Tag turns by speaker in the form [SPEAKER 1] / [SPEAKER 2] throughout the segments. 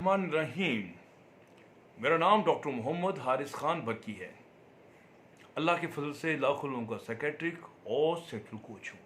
[SPEAKER 1] रहमान रहीम। मेरा नाम डॉक्टर मोहम्मद हारिस खान बर्की है। अल्लाह के फजल से लाखों लोगों का सेक्रेटरी और सेक्रेटरी कोच हूँ।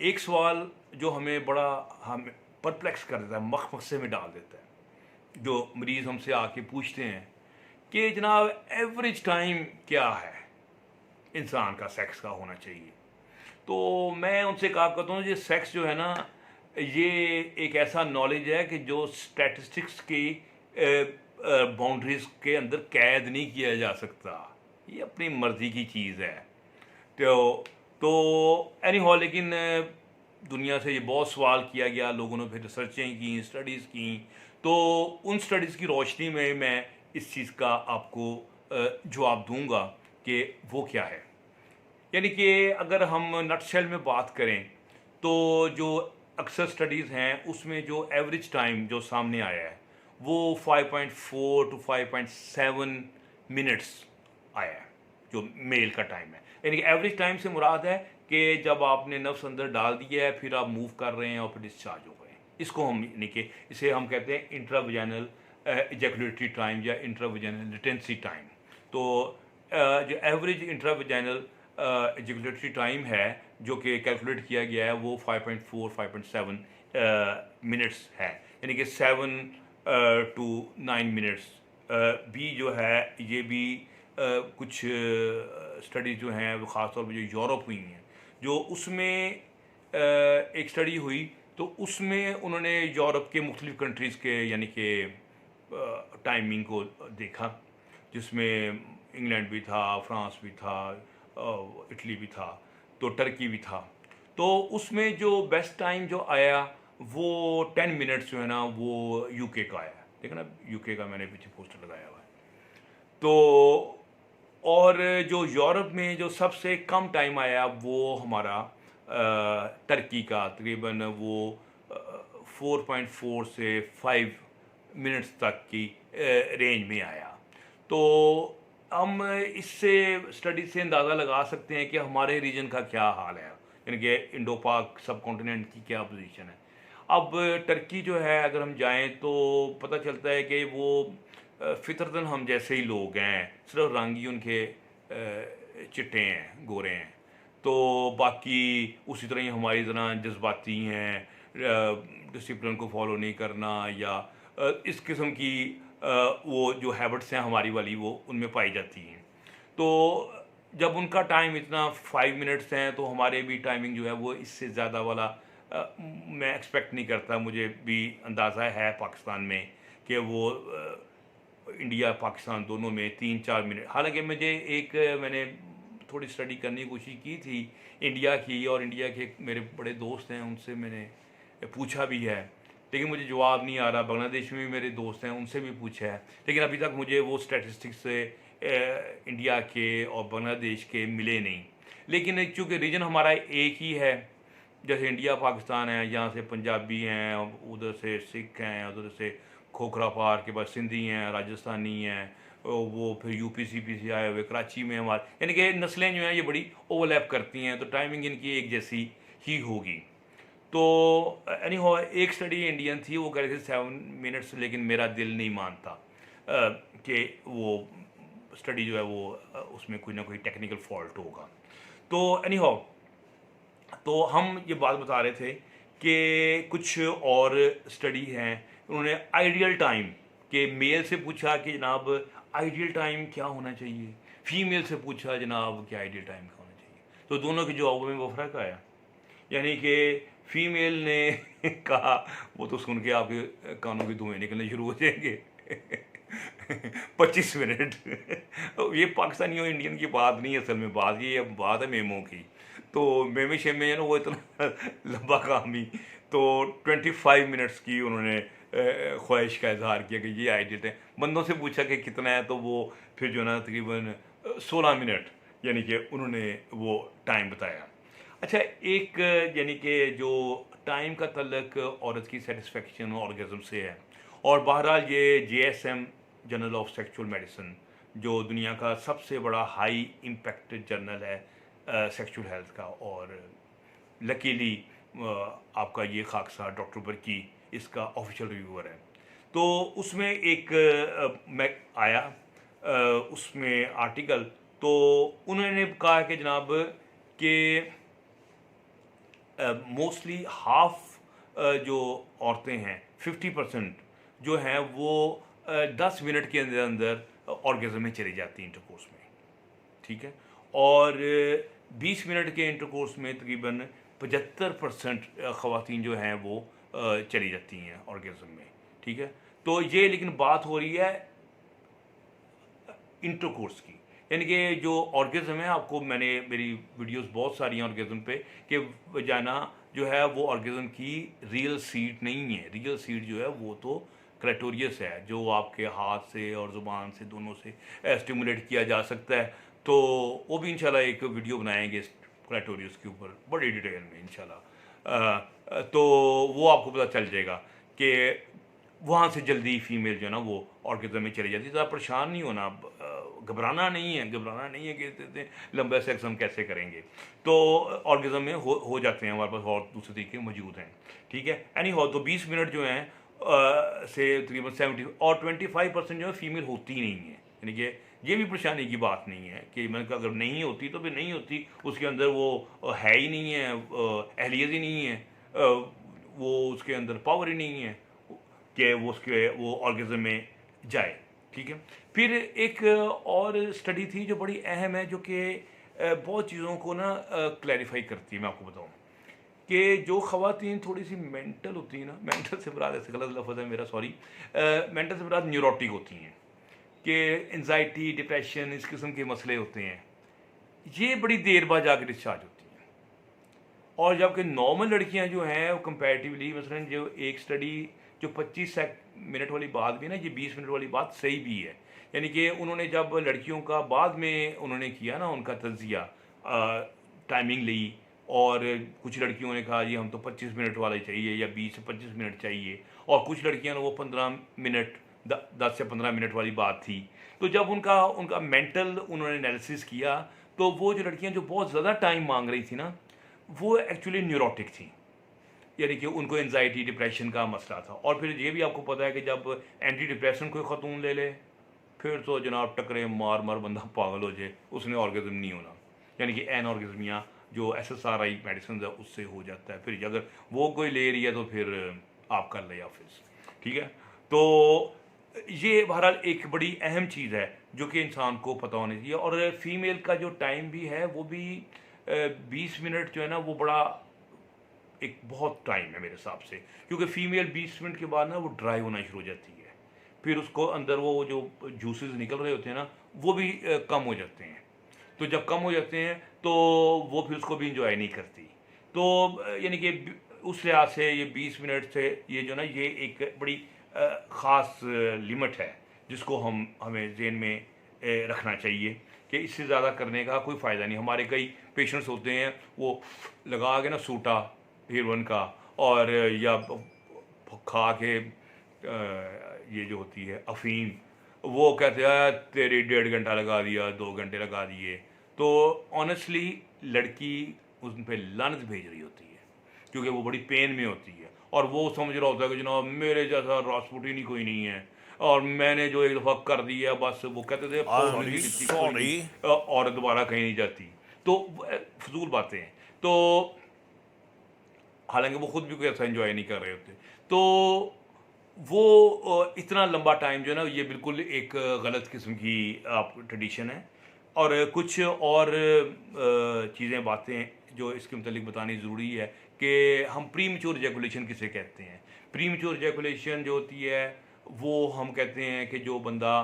[SPEAKER 1] एक सवाल जो हमें बड़ा हमें परप्लेक्स कर देता है, मखमसे में डाल देता है, जो मरीज़ हमसे आके पूछते हैं कि जनाब एवरेज टाइम क्या है इंसान का सेक्स का होना चाहिए। तो मैं उनसे कहा करता हूँ, ये सेक्स जो है ना, ये एक ऐसा नॉलेज है कि जो स्टैटिस्टिक्स की बाउंड्रीज के अंदर कैद नहीं किया जा सकता। ये अपनी मर्जी की चीज़ है। तो एनी हो, लेकिन दुनिया से ये बहुत सवाल किया गया, लोगों ने फिर रिसर्चें की, स्टडीज़ की। तो उन स्टडीज़ की रोशनी में मैं इस चीज़ का आपको जवाब दूंगा कि वो क्या है। यानी कि अगर हम नटशेल में बात करें तो जो अक्सर स्टडीज़ हैं उसमें जो एवरेज टाइम जो सामने आया है वो 5.4 टू 5.7 मिनट्स आया है, जो मेल का टाइम है। यानी कि एवरेज टाइम से मुराद है कि जब आपने नफ्स अंदर डाल दिया है, फिर आप मूव कर रहे हैं और फिर डिस्चार्ज हो गए। इसको हम यानी कि इसे हम कहते हैं इंट्राविजाइनल एजैकुलेटरी टाइम या इंट्राविजाइनल लिटेंसी टाइम। तो जो एवरेज इंट्राविजाइनल एजैकुलेटरी टाइम है जो कि कैलकुलेट किया गया है वो 5.4 5.7 मिनट्स है। यानी कि 7 टू 9 मिनट्स भी जो है ये भी कुछ स्टडीज़ जो हैं वो ख़ास तौर पर जो यूरोप हुई हैं, जो उसमें एक स्टडी हुई तो उसमें उन्होंने यूरोप के मुख्तलिफ़ कंट्रीज़ के यानी कि टाइमिंग को देखा, जिसमें इंग्लैंड भी था, फ्रांस भी था, इटली भी था, तो टर्की भी था। तो उसमें जो बेस्ट टाइम जो आया वो 10 मिनट्स जो है ना वो यूके का आया। देखो ना, यूके का मैंने पीछे पोस्टर लगाया हुआ है। तो और जो यूरोप में जो सबसे कम टाइम आया वो हमारा टर्की का तकरीबन वो 4.4 से 5 मिनट्स तक की रेंज में आया। तो हम इससे स्टडी से अंदाज़ा लगा सकते हैं कि हमारे रीजन का क्या हाल है, यानी कि इंडो पाक सब कॉन्टिनेंट की क्या पोजीशन है। अब टर्की जो है अगर हम जाएं तो पता चलता है कि वो फितरतन हम जैसे ही लोग हैं, सिर्फ रंग ही उनके चिट्टे हैं, गोरे हैं। तो बाकी उसी तरह ही हमारी तरह जज्बाती हैं, डिसिप्लिन को फॉलो नहीं करना या इस किस्म की वो जो हैबिट्स हैं हमारी वाली वो उनमें पाई जाती हैं। तो जब उनका टाइम इतना 5 मिनट्स हैं तो हमारे भी टाइमिंग जो है वो इससे ज़्यादा वाला मैं एक्सपेक्ट नहीं करता। मुझे भी अंदाज़ा है पाकिस्तान में कि वो इंडिया पाकिस्तान दोनों में 3-4 मिनट। हालांकि मैंने थोड़ी स्टडी करने की कोशिश की थी इंडिया की, और इंडिया के मेरे बड़े दोस्त हैं उनसे मैंने पूछा भी है, लेकिन मुझे जवाब नहीं आ रहा। बांग्लादेश में भी मेरे दोस्त हैं, उनसे भी पूछा है, लेकिन अभी तक मुझे वो स्टैटिस्टिक्स से इंडिया के और बांग्लादेश के मिले नहीं। लेकिन चूँकि रीजन हमारा एक ही है, जैसे इंडिया पाकिस्तान है, यहाँ से पंजाबी हैं, उधर से सिख हैं, उधर से खोखरा पार के बाद सिंधी हैं, राजस्थानी हैं, वो फिर यूपी सीपी से आए हुए कराची में हमारे, यानी कि नस्लें जो हैं ये बड़ी ओवरलैप करती हैं, तो टाइमिंग इनकी एक जैसी ही होगी। तो एनी हो, एक स्टडी इंडियन थी, वो कह रहे थे 7 मिनट्स, लेकिन मेरा दिल नहीं मानता कि वो स्टडी जो है वो उसमें कोई ना कोई टेक्निकल फॉल्ट होगा। तो एनी हो, तो हम ये बात बता रहे थे कि कुछ और स्टडी हैं, उन्होंने आइडियल टाइम के मेल से पूछा कि जनाब आइडियल टाइम क्या होना चाहिए, फीमेल से पूछा जनाब क्या आइडियल टाइम क्या होना चाहिए। तो दोनों के जवाबों में वो फ़र्क आया। यानी कि फीमेल ने कहा, वो तो सुन के आपके कानों की धुएं निकलने शुरू हो जाएंगे 25 मिनट। ये पाकिस्तानी और इंडियन की बात नहीं है, असल में बात है मेमो की। तो मेमे शेमे है ना, वो इतना लंबा काम ही, तो 25 मिनट्स की उन्होंने ख्वाहिश का इजहार किया कि ये आइडियल है। बंदों से पूछा कि कितना है, तो वो फिर जो है ना तकरीबन 16 मिनट यानी कि उन्होंने वो टाइम बताया। अच्छा, एक यानी कि जो टाइम का तल्लक औरत की सेटिस्फेक्शन ऑर्गेज़म से है, और बहरहाल ये JSM journal of sexual medicine जो दुनिया का सबसे बड़ा हाई इम्पैक्ट जर्नल है सेक्सुअल हेल्थ का, और लकीली आपका ये खाकसा डॉक्टर बर्की इसका ऑफिशियल रिव्यूअर है। तो उसमें एक मैं आया उसमें आर्टिकल, तो उन्होंने कहा कि जनाब कि मोस्टली हाफ जो औरतें हैं 50% जो हैं वो 10 मिनट के अंदर अंदर ऑर्गेज़म में चली जाती हैं इंटरकोर्स में, ठीक है। और 20 मिनट के इंटरकोर्स में तकरीबन 75% ख़वातीन जो हैं वो चली जाती हैं ऑर्गेज़म में, ठीक है। तो ये लेकिन बात हो रही है इंटरकोर्स की, यानी कि जो ऑर्गेज़म है, आपको मैंने मेरी वीडियोस बहुत सारी हैं ऑर्गेज़म पे कि वजाना जो है वो ऑर्गेज़म की रियल सीट नहीं है। रियल सीट जो है वो तो क्लेटोरियस है, जो आपके हाथ से और ज़ुबान से दोनों से स्टिमुलेट किया जा सकता है। तो वो भी इंशाल्लाह एक वीडियो बनाएंगे क्लेटोरियस के ऊपर बड़ी डिटेल में इंशाल्लाह। तो वो आपको पता चल जाएगा कि वहाँ से जल्दी फीमेल जो है ना वो ऑर्गेज़म में चली जाती है। ज़्यादा परेशान नहीं होना, घबराना नहीं है कि इतने लंबे सेक्स हम कैसे करेंगे। तो ऑर्गेज़म में हो जाते हैं, हमारे पास और दूसरे तरीके मौजूद हैं, ठीक है। एनी हो, तो 20 मिनट जो हैं से तकरीबन 70 और 25% जो है फीमेल होती ही नहीं है, यानी कि ये भी परेशानी की बात नहीं है कि मैंने कहा अगर नहीं होती तो फिर नहीं होती, उसके अंदर वो है ही नहीं है, अहलियत ही नहीं है, वो उसके अंदर पावर ही नहीं है कि वो ऑर्गेज़म में जाए, ठीक है। फिर एक और स्टडी थी जो बड़ी अहम है, जो कि बहुत चीज़ों को ना क्लैरिफाई करती है। मैं आपको बताऊं कि जो ख़वातीन थोड़ी सी मेंटल होती हैं ना, मेंटल से मुराद, ऐसे गलत लफ्ज़ है मेरा, सॉरी, मेंटल से मुराद न्यूरोटिक होती हैं, कि एंजाइटी, डिप्रेशन, इस किस्म के मसले होते हैं, ये बड़ी देर बाद जाकर डिस्चार्ज होती हैं। और जबकि नॉर्मल लड़कियां जो हैं वो कंपैरेटिवली, मसलन जो एक स्टडी जो 25 मिनट वाली बात भी ना, ये 20 मिनट वाली बात सही भी है। यानी कि उन्होंने जब लड़कियों का बाद में उन्होंने किया ना उनका तज्जिया, टाइमिंग ली, और कुछ लड़कियों ने कहा जी हम तो 25 मिनट वाला ही चाहिए या 20 से 25 मिनट चाहिए, और कुछ लड़कियां ने वो 15 मिनट 10 से 15 मिनट वाली बात थी। तो जब उनका उनका मेंटल उन्होंने एनालिसिस किया, तो वो जो लड़कियां जो बहुत ज़्यादा टाइम मांग रही थी ना, वो एक्चुअली न्यूरोटिक थी, यानी कि उनको एंजाइटी, डिप्रेशन का मसला था। और फिर ये भी आपको पता है कि जब एंटी डिप्रेशन कोई ख़तून ले ले, फिर तो जनाब टकरे मार मार बंदा पागल हो जाए, उसने ऑर्गेज़म नहीं होना, यानी कि एन ऑर्गेज़मिया जो SSRI मेडिसिन है उससे हो जाता है। फिर अगर वो कोई ले रही है तो फिर आप कर ले ऑफिस, ठीक है। तो ये बहरहाल एक बड़ी अहम चीज़ है जो कि इंसान को पता होनी चाहिए। और फीमेल का जो टाइम भी है वो भी 20 मिनट जो है ना, वो बड़ा एक बहुत टाइम है मेरे हिसाब से, क्योंकि फीमेल 20 मिनट के बाद ना वो ड्राई होना शुरू हो जाती है, फिर उसको अंदर वो जो जूसेस निकल रहे होते हैं ना वो भी कम हो जाते हैं। तो जब कम हो जाते हैं तो वो फिर उसको भी इंजॉय नहीं करती। तो यानी कि उस लिहाज से ये 20 मिनट से ये जो ना, ये एक बड़ी ख़ास लिमिट है जिसको हमें ज़हन में रखना चाहिए कि इससे ज़्यादा करने का कोई फ़ायदा नहीं। हमारे कई पेशेंट्स होते हैं वो लगा के ना सूटा हेरोइन का, और या खा के ये जो होती है अफीम, वो कहते हैं तेरी 1.5 घंटा लगा दिया, 2 घंटे लगा दिए। तो ऑनेस्टली लड़की उन पर लानत भेज रही होती है, क्योंकि वो बड़ी पेन में होती है, और वो समझ रहा होता है कि जनाब मेरे जैसा रासपुटीन ही कोई नहीं है, और मैंने जो एक दफ़ा कर दिया बस, वो कहते थे और दोबारा कहीं नहीं जाती। तो फजूल बातें हैं। तो हालांकि वो खुद भी कोई ऐसा एंजॉय नहीं कर रहे होते। तो वो इतना लंबा टाइम जो है ना, ये बिल्कुल एक गलत किस्म की आप ट्रेडिशन है। और कुछ और चीज़ें, बातें जो इसके मतलब बतानी ज़रूरी है कि हम प्री मैच्योर इजैकुलेशन किसे कहते हैं। प्री मैच्योर इजैकुलेशन जो होती है वो हम कहते हैं कि जो बंदा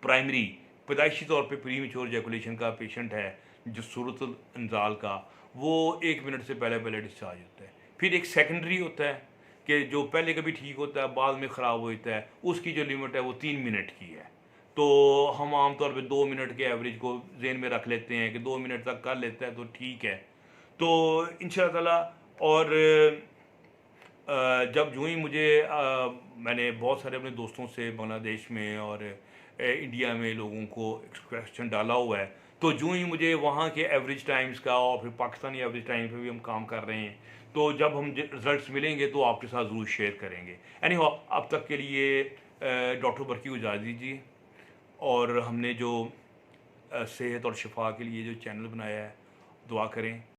[SPEAKER 1] प्राइमरी पैदाइशी तौर पे प्री मैच्योर इजैकुलेशन का पेशेंट है, जो सूरतुल इंजाल का, वो 1 मिनट से पहले पहले डिस्चार्ज होता है। फिर एक सेकेंडरी होता है कि जो पहले कभी ठीक होता है बाद में ख़राब होता है, उसकी जो लिमिट है वो 3 मिनट की है। तो हम आमतौर पे 2 मिनट के एवरेज को जहन में रख लेते हैं कि 2 मिनट तक कर लेता है तो ठीक है। तो इंशाअल्लाह ताला। और जब यूँ ही मुझे मैंने बहुत सारे अपने दोस्तों से बांग्लादेश में और इंडिया में लोगों को क्वेश्चन डाला हुआ है, तो यूँ ही मुझे वहाँ के एवरेज टाइम्स का और फिर पाकिस्तानी एवरेज टाइम पे भी हम काम कर रहे हैं, तो जब हम रिजल्ट्स मिलेंगे तो आपके साथ ज़रूर शेयर करेंगे। एनीहाउ अब तक के लिए डॉक्टर बरकी को इजाज़त दीजिए। और हमने जो सेहत और शिफा के लिए जो चैनल बनाया है, दुआ करें